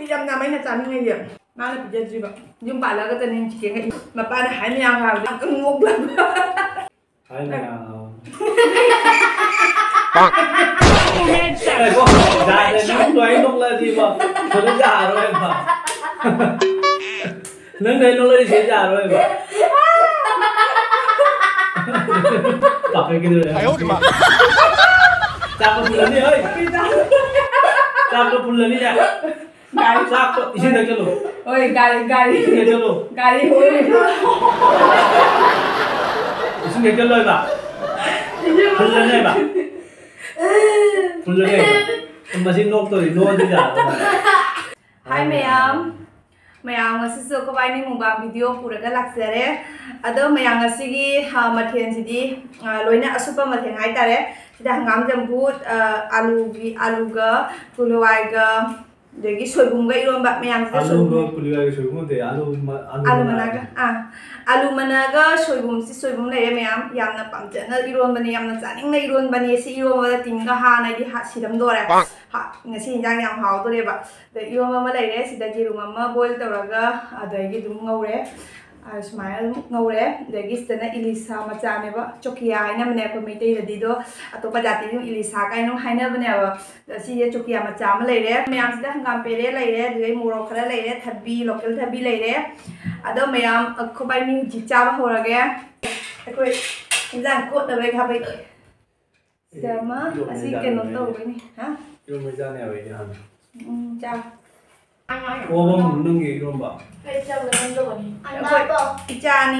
ꯌꯥꯝꯅ ꯑꯩꯅ ꯆꯥꯅꯤꯡꯉꯩꯁꯦ ꯃꯥꯅ ꯄꯤꯖꯗ꯭ꯔꯤꯕ ꯌꯨꯝ ꯄꯥꯜꯂꯒꯇꯅꯦ ꯆꯤꯀꯟꯒ ꯃꯄꯥꯅ ꯍꯥꯏ ꯃꯌꯥꯝ ꯍꯥꯏꯕꯗ ꯑꯃꯨꯛꯇꯪ ꯅꯣꯛꯂꯕ Hai mày à. Dạ thì nó nói lúc là gì mà nó già rồi em mà. Nâng đây nó lên sẽ già rồi em mà. Cặp cái kia rồi. Chạp cái phun đi ơi. Chạp cái phun lên đi nè. Chạp cái xin được cho luôn. Ôi gari Xin được cho luôn. gari ôi Xin được cho lời bà. Phun lên đây bà. Phun lên đây bà. Mà xin nốt tôi thì nốt đi giả rồi. Hi mayam ngasisu ko bai ni mubang video puraga laksare ado mayam ngasigi mathen sidi loina asupa mathen hai tare sida hangam jambut alu ga pulwai ga degi soibum ga iromba mayam sida soibum pulwai ga soibum de alu managa soibum si soibum lere mayam yamna pamjana iromba ni yamna chaning na ironba ni si iromba da tinga ha na di ha siram dore ha ngasi injang yam haw dore ba de iromba ma lere sida jirum ma boil tawraga adagi dum ngaure smile ngaure degi stana ilisa macha ne ba chokia ina mane ko meitei da dido atopa jati dum ilisa kai no haina bane ba si ye chokia macha ma lere mayam sida hangam pere lere de muro khara lere thabi local thabi lere ado mayam ko bai ni ji cha ba horage akoi injang ko da bai kha bai sama asi ke no to bai ni ha yo mai ja ne bai ha cha ô bông nung gì luôn bà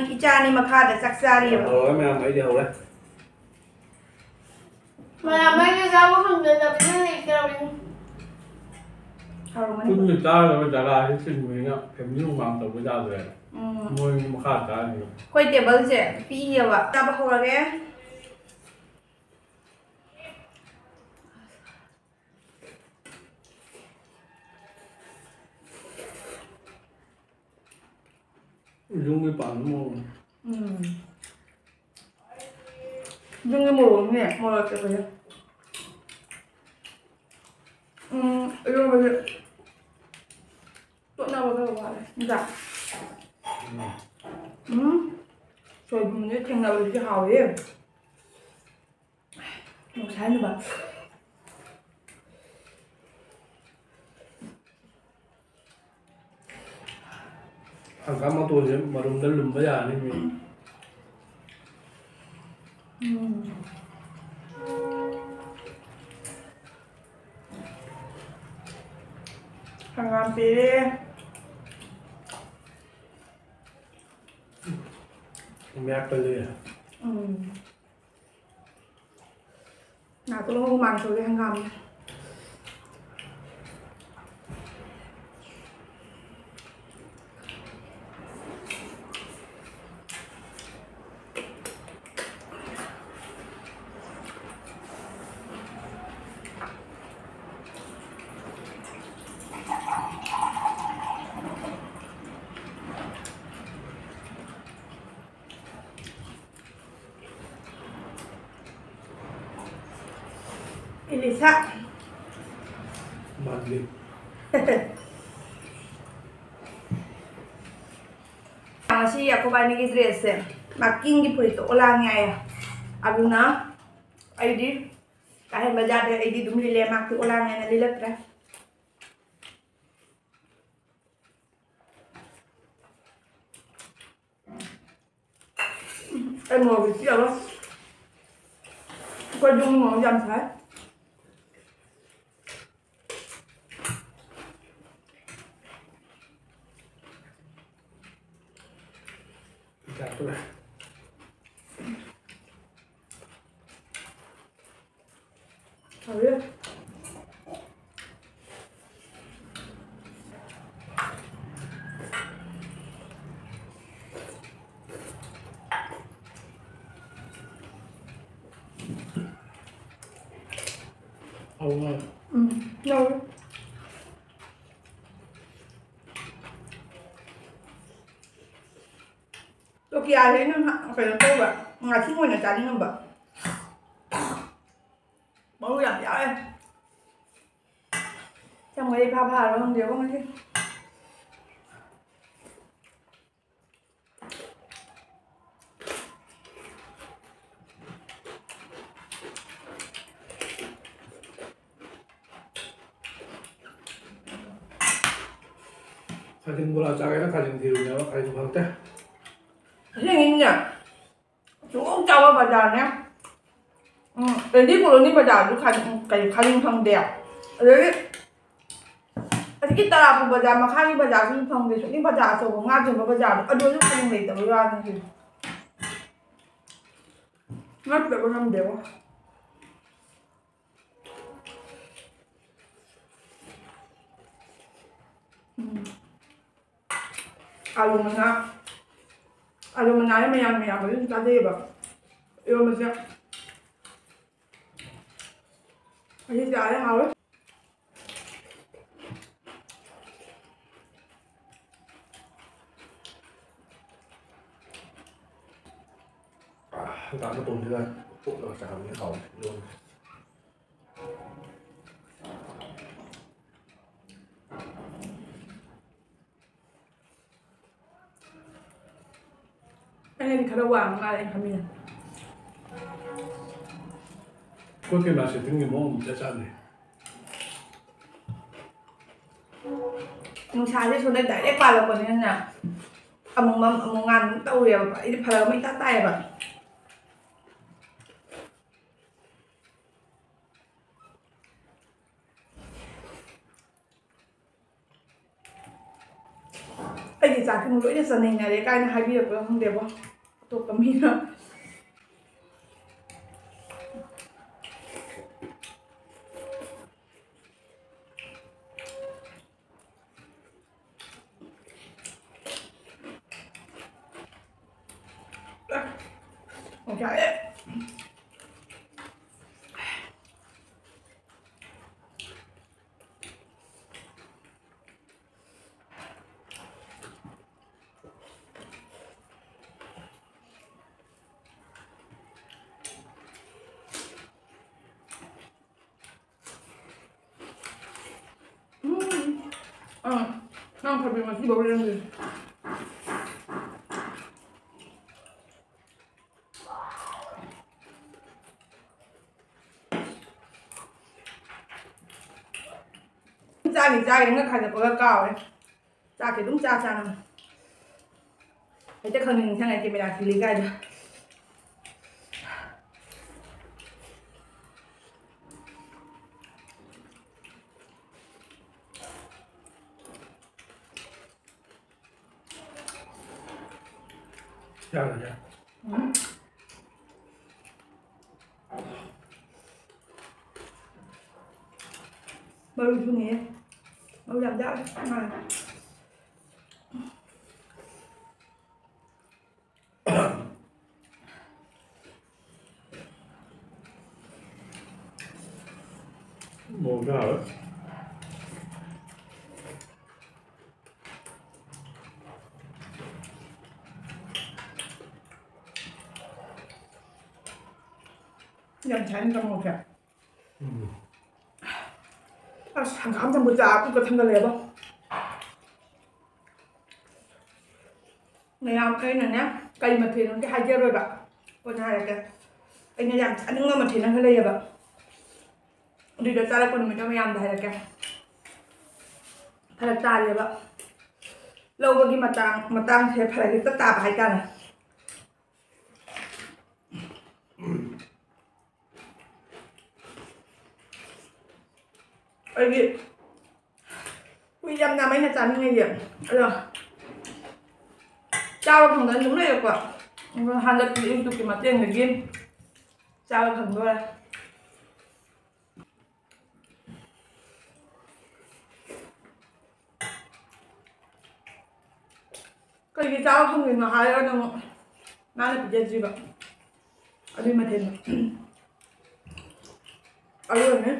ichani makada saksari rồi mẹ mấy điều đấy mà làm mấy cái rau của mình là cái này cái cũng như ta rồi trả lại xin mình ạ em như mang tàu với ta rồi môi mà khát ta này quay tiền bao giờ phi nhiều ạ ta bao rồi cái dùng cái bản mồm dùng cái mồm nè mồm là cái gì dùng cái chỗ nào vào vào này dạ rồi mình thằng nào đi hỏi đi một sáng nữa bà thằng cá mà tôi chứ mà đúng đến lùm bây giờ nên mình thằng làm gì đi mẹ cái gì nào tôi không mang rồi thằng làm Elisa Madrid si ako ba ni dress making gi purito ulang ngay aduna ID kahit bazar ID dum lile mak ulang ngay na lilat ra em ngồi bị chiều đó coi dung ngồi dầm thế Jatuh lah. Oh ya. Allah. No. Lúc kia thấy nó phải là tôi vậy, ngày trước ngồi nhà trà đi không vậy, bao nhiêu giảm giá đây, trong cái ผ่าแล้วเดี๋ยวก็มาที่가진 걸 짜게나 가진 뒤로냐 가진 거 할때 선생님이냐 조금 짜와 바자냐 애기 보러니 바자 가진 방대야 여기 아직 따라 아프 바자 막 하기 바자 그 방대 이 바자 저거 가진 거 바자 어디서 가진 거 있다 왜 하는 게 맞다 그러면 돼요 알로만나 알로만나 매야 따뜻해 봐 이거 뭐지 아니 잘해 하루 나도 돈 들어 꼭 잘하면 가 luôn anh em khá hoàng mà anh khá 그렇게 맛이 등기 먹으면 짜잖아มึงชาที่ชนได้กว่าเราคนนี้น่ะมึงงานมึงเต้าเรียวไอ้พาเราไม่ตั้งใจแบบไอ้ดีจ่าคือมึงรู้จะสนิทเนี่ยใกล้นะให้พี่เด็กเราห้องเดียววะตัวกับมีนะ Ok. Non proprio ma tipo prendere. Cha thì nó khai được có cao đấy. Cha thì đúng cha nè. Thế chắc không nhìn sang này thì mày làm thì lý gai được. Chào rồi nha. Bao nhiêu nè, bao làm đó mà Một cái hở. làm trái trong một kìa. 한 감자 보자 그거 탐달래 봐. Này làm cây này nhá, cây mà thì nó cái hai chơi rồi bạn, con hai là kìa, anh làm ăn đứng mà thì nó hơi lây bạn, đi được ra đây con mình cho mày làm đây là kìa, phải là ta đi bạn, lâu rồi đi mà tang thì phải là cái tất cả phải ta này. Ơi vì dăm năm ấy là chán như vậy rồi trao thằng đấy đúng này quả hàng lật thì tụi mà tiền người game trao thằng thôi cái gì trao không thì nó hay đâu nó là cái gì vậy ở đây mà thêm ở đây nữa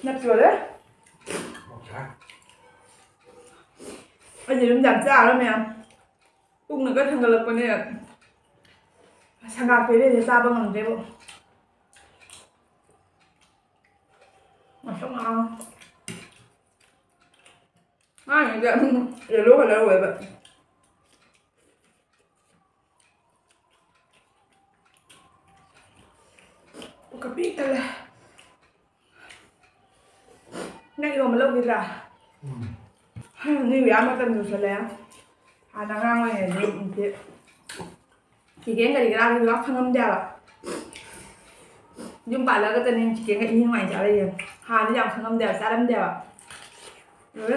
nhập rồi đấy. Bây giờ nó giảm giá rồi mẹ. Cũng là cái thằng lực con này là sang cà phê đây thì sao bằng làm thế bộ. mà sống ngon ngon vậy giờ lúc là đâu vậy vậy cà phê đây là này rồi mà lâu đi ra như vậy mà cần được rồi lẽ đang ngang ngoài này thì cái này ra thì nó không đẹp ạ nhưng bạn là cái tên em chỉ cái như ngoài chả đây hai cái dòng không đẹp, sao đẹp ạ rồi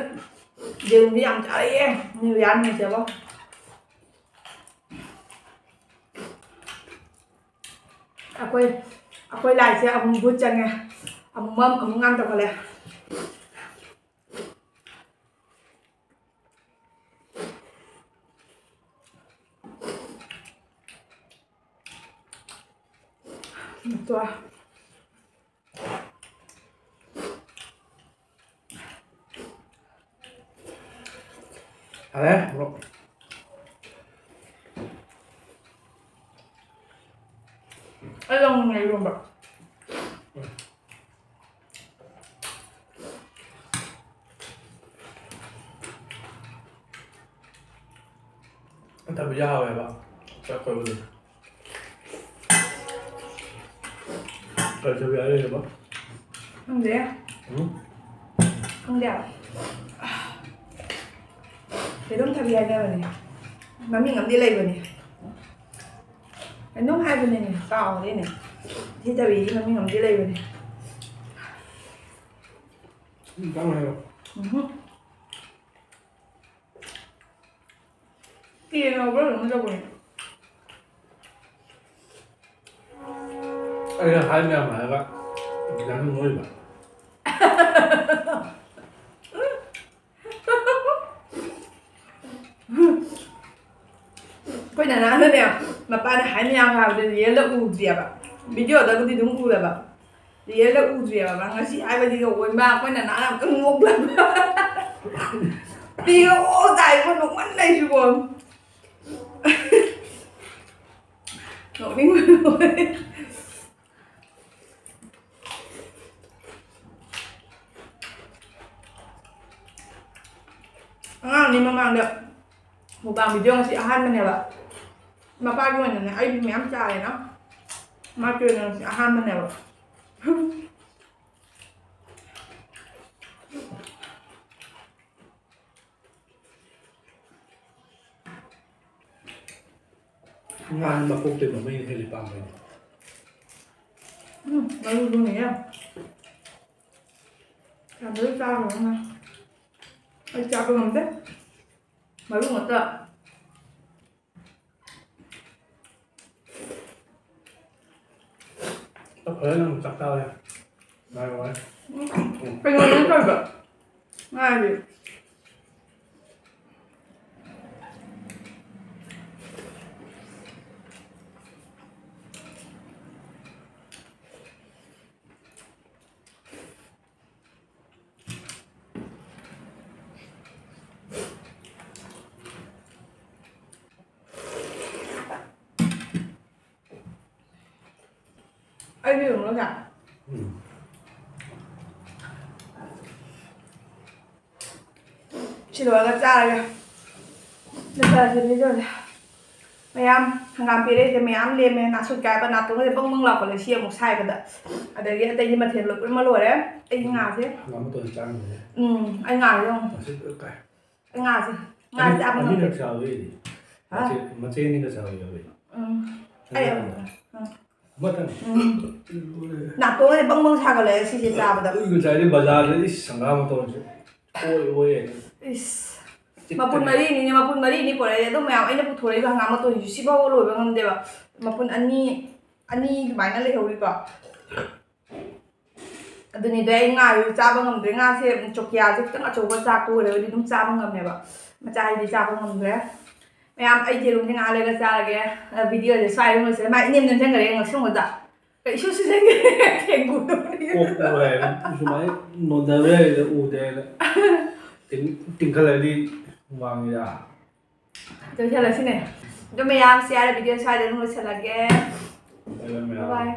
dừng cái dòng chả đây em như vậy ăn này chưa không quay lại sẽ ông vui chân nha ông mâm ông ngăn tập lại tua đấy ở lông này luôn bật Tapi jauh ya pak, saya kau beli. Kalau coba ada ya pak? không đẹp không đẹp thì đúng thay vì đây này mà mình ngắm đi lấy rồi này cái nốt hai bên này này to đây này thì thay vì mà mình ngắm đi lấy rồi này Cảm ơn em. kia nó rất là nó đâu rồi Đây là 2 mẹ mà các dám nuôi mà. quay nhà nào nữa nè mà ba đã hái nhau vào thì là u dẹp ạ bây giờ tao đi đúng u là bảo thì là u dẹp mà nó chỉ ai bây giờ quay ba quay nhà nào làm cứ ngốc lắm đi ô dài con nó quấn đây chứ còn nổi tiếng rồi ngon đi mà mang được một bàn video nó sẽ ăn bên này bạn mà ba cái này anh mém chai này nó mà cái này sẽ ăn bên này bạn Ngan mà không tìm mà mình hay là bằng mình. bao nhiêu luôn nhỉ cảm thấy sao rồi nè anh chào tôi làm thế mấy luôn một tờ Tao thấy nó chắc tao nha. Này rồi. cái người nó chơi vậy ngay gì anh đi đường nó cả xin lỗi các cha này bây giờ thì bây giờ mày em hàng ngàn phía đây thì mày em liền mày nát sụt cái và nát tối thì bông bông lọc vào lấy chia một sai cả đấy ở đây cái tay mà thiệt lực mà lùi đấy anh ngà thế Làm một tuần trăng rồi. anh ngà thấy không Sẽ đỡ cái. anh ngà gì ngà gì ăn Ini không được sao vậy? Macam ini được sao vậy? anh Mất rồi. nát tối thì bông bông sai cả lấy chia ra vào đấy Cái trái đi bazar đi sang làm một tuần chứ. Ôi. mà phun mấy đi nhưng mà phun mấy đi đi của đấy tôi mèo anh nó phun thổi đấy và ngắm mà tôi chỉ bao lùi vào ngầm đấy mà phun anh đi bài nó lấy hầu đi cả từ này đây ngài cha bằng ngầm đấy ngài sẽ chọc nhà chứ chắc là chọc con cha tôi đấy đi đúng cha bằng ngầm này bảo mà cha đi cha bằng ngầm đấy mẹ em anh chỉ đúng thế ngài lấy cái cha là cái video để xoay luôn rồi sẽ mãi niêm lên trên cái đấy ngồi xong rồi dạ cái chút xíu cái thèm củ Ủa rồi, chúng mày nôn ra về là u thế là tính cái này đi vàng gì à? Tôi trả lời xin này cho mẹ em share video xoay đến luôn sẽ là cái Bye bye. bye.